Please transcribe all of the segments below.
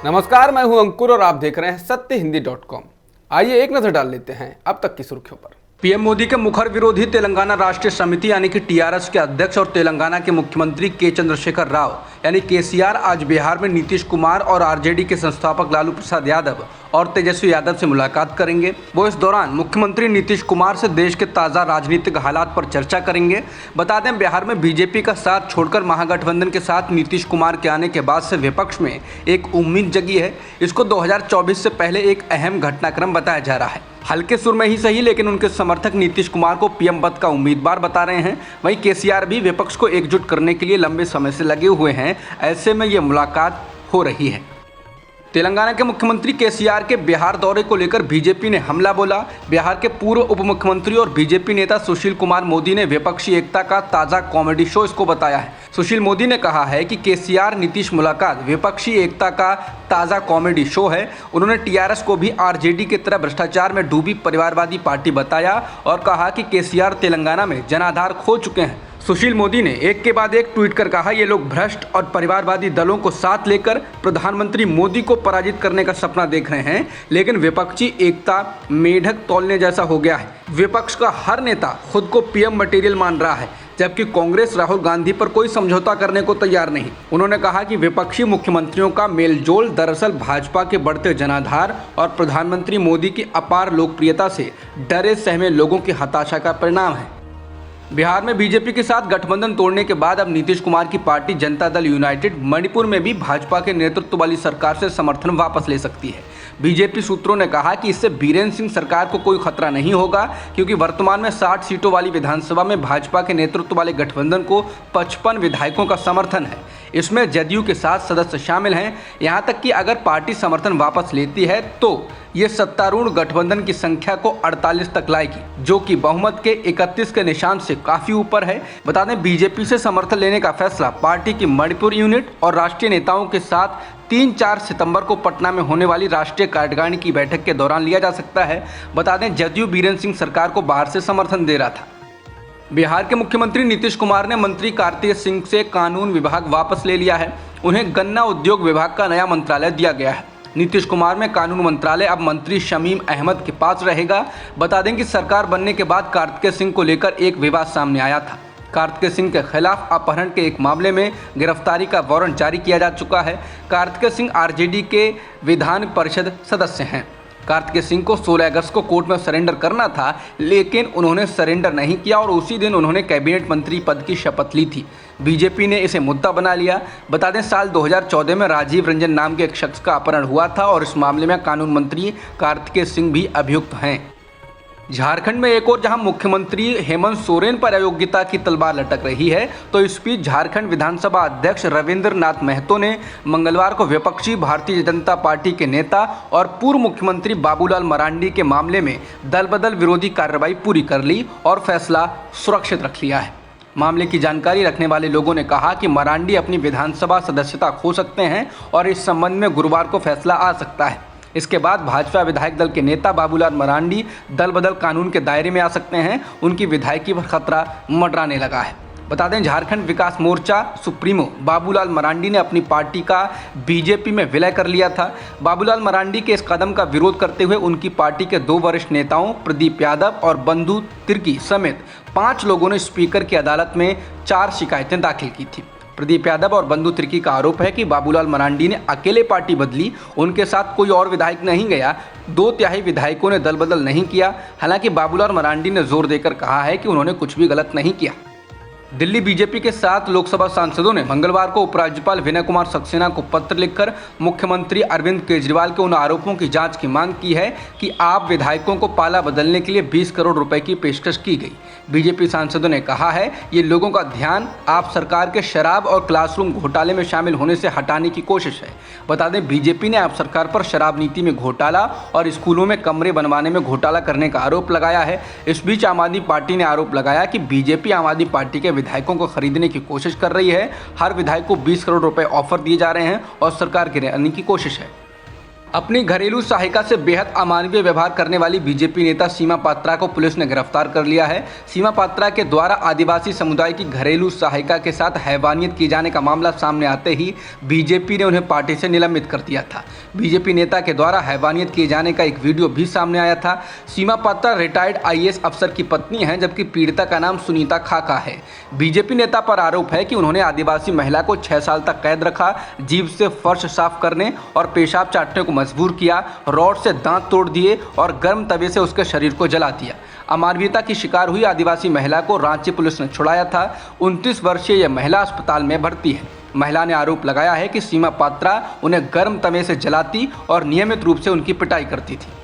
नमस्कार, मैं हूं अंकुर और आप देख रहे हैं सत्यहिंदी.com। आइए एक नजर डाल लेते हैं अब तक की सुर्खियों पर। पीएम मोदी के मुखर विरोधी तेलंगाना राष्ट्रीय समिति यानी कि टीआरएस के अध्यक्ष और तेलंगाना के मुख्यमंत्री के चंद्रशेखर राव यानी केसीआर आज बिहार में नीतीश कुमार और आरजेडी के संस्थापक लालू प्रसाद यादव और तेजस्वी यादव से मुलाकात करेंगे। वो इस दौरान मुख्यमंत्री नीतीश कुमार से देश के ताज़ा राजनीतिक हालात पर चर्चा करेंगे। बता दें, बिहार में बीजेपी का साथ छोड़कर महागठबंधन के साथ नीतीश कुमार के आने के बाद से विपक्ष में एक उम्मीद जगी है। इसको 2024 से पहले एक अहम घटनाक्रम बताया जा रहा है। हल्के सुर में ही सही, लेकिन उनके समर्थक नीतीश कुमार को पीएम पद का उम्मीदवार बता रहे हैं। वहीं केसीआर भी विपक्ष को एकजुट करने के लिए लंबे समय से लगे हुए हैं। ऐसे में ये मुलाकात हो रही है। तेलंगाना के मुख्यमंत्री केसीआर के बिहार दौरे को लेकर बीजेपी ने हमला बोला। बिहार के पूर्व उप मुख्यमंत्री और बीजेपी नेता सुशील कुमार मोदी ने विपक्षी एकता का ताज़ा कॉमेडी शो इसको बताया है। सुशील मोदी ने कहा है कि केसीआर नीतीश मुलाकात विपक्षी एकता का ताज़ा कॉमेडी शो है। उन्होंने टीआरएस को भी आरजेडी की तरह भ्रष्टाचार में डूबी परिवारवादी पार्टी बताया और कहा कि केसीआर तेलंगाना में जनाधार खो चुके हैं। सुशील मोदी ने एक के बाद एक ट्वीट कर कहा, ये लोग भ्रष्ट और परिवारवादी दलों को साथ लेकर प्रधानमंत्री मोदी को पराजित करने का सपना देख रहे हैं, लेकिन विपक्षी एकता मेढक तौलने जैसा हो गया है। विपक्ष का हर नेता खुद को पीएम मटेरियल मान रहा है, जबकि कांग्रेस राहुल गांधी पर कोई समझौता करने को तैयार नहीं। उन्होंने कहा कि विपक्षी मुख्यमंत्रियों का मेलजोल दरअसल भाजपा के बढ़ते जनाधार और प्रधानमंत्री मोदी की अपार लोकप्रियता से डरे सहमे लोगों की हताशा का परिणाम है। बिहार में बीजेपी के साथ गठबंधन तोड़ने के बाद अब नीतीश कुमार की पार्टी जनता दल यूनाइटेड मणिपुर में भी भाजपा के नेतृत्व वाली सरकार से समर्थन वापस ले सकती है। बीजेपी सूत्रों ने कहा कि इससे बीरेन सिंह सरकार को कोई खतरा नहीं होगा, क्योंकि वर्तमान में 60 सीटों वाली विधानसभा में भाजपा के नेतृत्व वाले गठबंधन को 55 विधायकों का समर्थन है। इसमें जदयू के 7 सदस्य शामिल हैं। यहाँ तक कि अगर पार्टी समर्थन वापस लेती है तो ये सत्तारूढ़ गठबंधन की संख्या को 48 तक लाएगी, जो कि बहुमत के 31 के निशान से काफी ऊपर है। बता दें, बीजेपी से समर्थन लेने का फैसला पार्टी की मणिपुर यूनिट और राष्ट्रीय नेताओं के साथ 3-4 सितंबर को पटना में होने वाली राष्ट्रीय कार्यकारिणी की बैठक के दौरान लिया जा सकता है। बता दें, जदयू बीरेन सिंह सरकार को बाहर से समर्थन दे रहा था। बिहार के मुख्यमंत्री नीतीश कुमार ने मंत्री कार्तिक सिंह से कानून विभाग वापस ले लिया है। उन्हें गन्ना उद्योग विभाग का नया मंत्रालय दिया गया है। नीतीश कुमार में कानून मंत्रालय अब मंत्री शमीम अहमद के पास रहेगा। बता दें कि सरकार बनने के बाद कार्तिक सिंह को लेकर एक विवाद सामने आया था। कार्तिक सिंह के खिलाफ अपहरण के एक मामले में गिरफ्तारी का वारंट जारी किया जा चुका है। कार्तिक सिंह आरजेडी के विधान परिषद सदस्य हैं। कार्तिक सिंह को 16 अगस्त को कोर्ट में सरेंडर करना था, लेकिन उन्होंने सरेंडर नहीं किया और उसी दिन उन्होंने कैबिनेट मंत्री पद की शपथ ली थी। बीजेपी ने इसे मुद्दा बना लिया। बता दें, साल 2014 में राजीव रंजन नाम के एक शख्स का अपहरण हुआ था और इस मामले में कानून मंत्री कार्तिक सिंह भी अभियुक्त हैं। झारखंड में एक और जहां मुख्यमंत्री हेमंत सोरेन पर अयोग्यता की तलवार लटक रही है, तो इस बीच झारखंड विधानसभा अध्यक्ष रविंद्र नाथ महतो ने मंगलवार को विपक्षी भारतीय जनता पार्टी के नेता और पूर्व मुख्यमंत्री बाबूलाल मरांडी के मामले में दल बदल विरोधी कार्रवाई पूरी कर ली और फैसला सुरक्षित रख लिया है। मामले की जानकारी रखने वाले लोगों ने कहा कि मरांडी अपनी विधानसभा सदस्यता खो सकते हैं और इस संबंध में गुरुवार को फैसला आ सकता है। इसके बाद भाजपा विधायक दल के नेता बाबूलाल मरांडी दल बदल कानून के दायरे में आ सकते हैं। उनकी विधायकी पर खतरा मंडराने लगा है। बता दें, झारखंड विकास मोर्चा सुप्रीमो बाबूलाल मरांडी ने अपनी पार्टी का बीजेपी में विलय कर लिया था। बाबूलाल मरांडी के इस कदम का विरोध करते हुए उनकी पार्टी के 2 वरिष्ठ नेताओं प्रदीप यादव और बंधु तिर्की समेत 5 लोगों ने स्पीकर की अदालत में 4 शिकायतें दाखिल की थी। प्रदीप यादव और बंधु तिर्की का आरोप है कि बाबूलाल मरांडी ने अकेले पार्टी बदली, उनके साथ कोई और विधायक नहीं गया। 2/3 विधायकों ने दल बदल नहीं किया। हालांकि बाबूलाल मरांडी ने जोर देकर कहा है कि उन्होंने कुछ भी गलत नहीं किया। दिल्ली बीजेपी के 7 लोकसभा सांसदों ने मंगलवार को उपराज्यपाल विनय कुमार सक्सेना को पत्र लिखकर मुख्यमंत्री अरविंद केजरीवाल के उन आरोपों की जांच की मांग की है कि आप विधायकों को पाला बदलने के लिए 20 करोड़ रुपए की पेशकश की गई। बीजेपी सांसदों ने कहा है, ये लोगों का ध्यान आप सरकार के शराब और क्लासरूम घोटाले में शामिल होने से हटाने की कोशिश है। बता दें, बीजेपी ने आप सरकार पर शराब नीति में घोटाला और स्कूलों में कमरे बनवाने में घोटाला करने का आरोप लगाया है। इस बीच आम आदमी पार्टी ने आरोप लगाया कि बीजेपी आम आदमी पार्टी के विधायकों को खरीदने की कोशिश कर रही है। हर विधायक को 20 करोड़ रुपए ऑफर दिए जा रहे हैं और सरकार गिराने की कोशिश है। अपनी घरेलू सहायिका से बेहद अमानवीय व्यवहार करने वाली बीजेपी नेता सीमा पात्रा को पुलिस ने गिरफ्तार कर लिया है। सीमा पात्रा के द्वारा आदिवासी समुदाय की घरेलू सहायिका के साथ हैवानियत किए जाने का मामला सामने आते ही बीजेपी ने उन्हें पार्टी से निलंबित कर दिया था। बीजेपी नेता के द्वारा हैवानियत किए जाने का एक वीडियो भी सामने आया था। सीमा पात्रा रिटायर्ड IAS अफसर की पत्नी है, जबकि पीड़िता का नाम सुनीता खाका है। बीजेपी नेता पर आरोप है कि उन्होंने आदिवासी महिला को 6 साल तक कैद रखा, जीभ से फर्श साफ करने और पेशाब चाटने को मजबूर किया, रॉड से दांत तोड़ दिए और गर्म तवे से उसके शरीर को जला दिया। अमानवीयता की शिकार हुई आदिवासी महिला को रांची पुलिस ने छुड़ाया था। 29 वर्षीय यह महिला अस्पताल में भर्ती है। महिला ने आरोप लगाया है कि सीमा पात्रा उन्हें गर्म तवे से जलाती और नियमित रूप से उनकी पिटाई करती थी।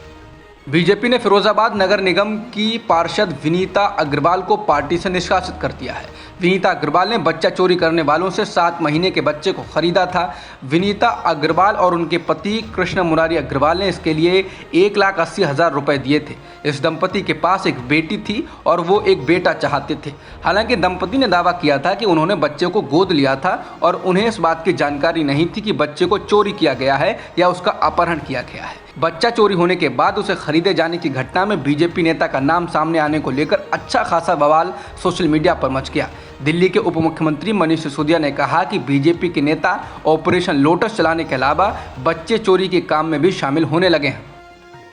बीजेपी ने फिरोजाबाद नगर निगम की पार्षद विनीता अग्रवाल को पार्टी से निष्कासित कर दिया है। विनीता अग्रवाल ने बच्चा चोरी करने वालों से 7 महीने के बच्चे को खरीदा था। विनीता अग्रवाल और उनके पति कृष्ण मुरारी अग्रवाल ने इसके लिए 1,80,000 रुपए दिए थे। इस दंपति के पास एक बेटी थी और वो एक बेटा चाहते थे। हालांकि दंपति ने दावा किया था कि उन्होंने बच्चे को गोद लिया था और उन्हें इस बात की जानकारी नहीं थी कि बच्चे को चोरी किया गया है या उसका अपहरण किया गया है। बच्चा चोरी होने के बाद उसे खरीदे जाने की घटना में बीजेपी नेता का नाम सामने आने को लेकर अच्छा खासा बवाल सोशल मीडिया पर मच गया। दिल्ली के उप मुख्यमंत्री मनीष सिसोदिया ने कहा कि बीजेपी के नेता ऑपरेशन लोटस चलाने के अलावा बच्चे चोरी के काम में भी शामिल होने लगे हैं।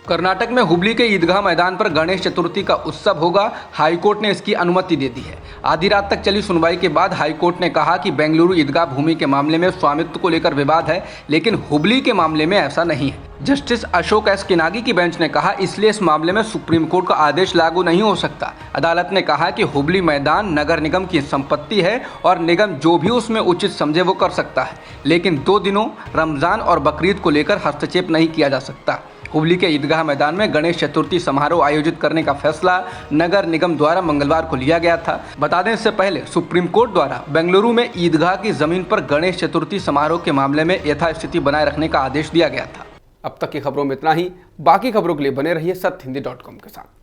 कर्नाटक में हुबली के ईदगाह मैदान पर गणेश चतुर्थी का उत्सव होगा। हाईकोर्ट ने इसकी अनुमति दे दी है। आधी रात तक चली सुनवाई के बाद हाईकोर्ट ने कहा कि बेंगलुरु ईदगाह भूमि के मामले में स्वामित्व को लेकर विवाद है, लेकिन हुबली के मामले में ऐसा नहीं है। जस्टिस अशोक एस किनागी की बेंच ने कहा, इसलिए इस मामले में सुप्रीम कोर्ट का आदेश लागू नहीं हो सकता। अदालत ने कहा कि हुबली मैदान नगर निगम की संपत्ति है और निगम जो भी उसमें उचित समझे वो कर सकता है, लेकिन 2 दिनों रमजान और बकरीद को लेकर हस्तक्षेप नहीं किया जा सकता। हुबली के ईदगाह मैदान में गणेश चतुर्थी समारोह आयोजित करने का फैसला नगर निगम द्वारा मंगलवार को लिया गया था। बता दें, इससे पहले सुप्रीम कोर्ट द्वारा बेंगलुरु में ईदगाह की जमीन पर गणेश चतुर्थी समारोह के मामले में यथास्थिति बनाए रखने का आदेश दिया गया था। अब तक की खबरों में इतना ही। बाकी खबरों के लिए बने रहिए सत्य हिंदी.com के साथ।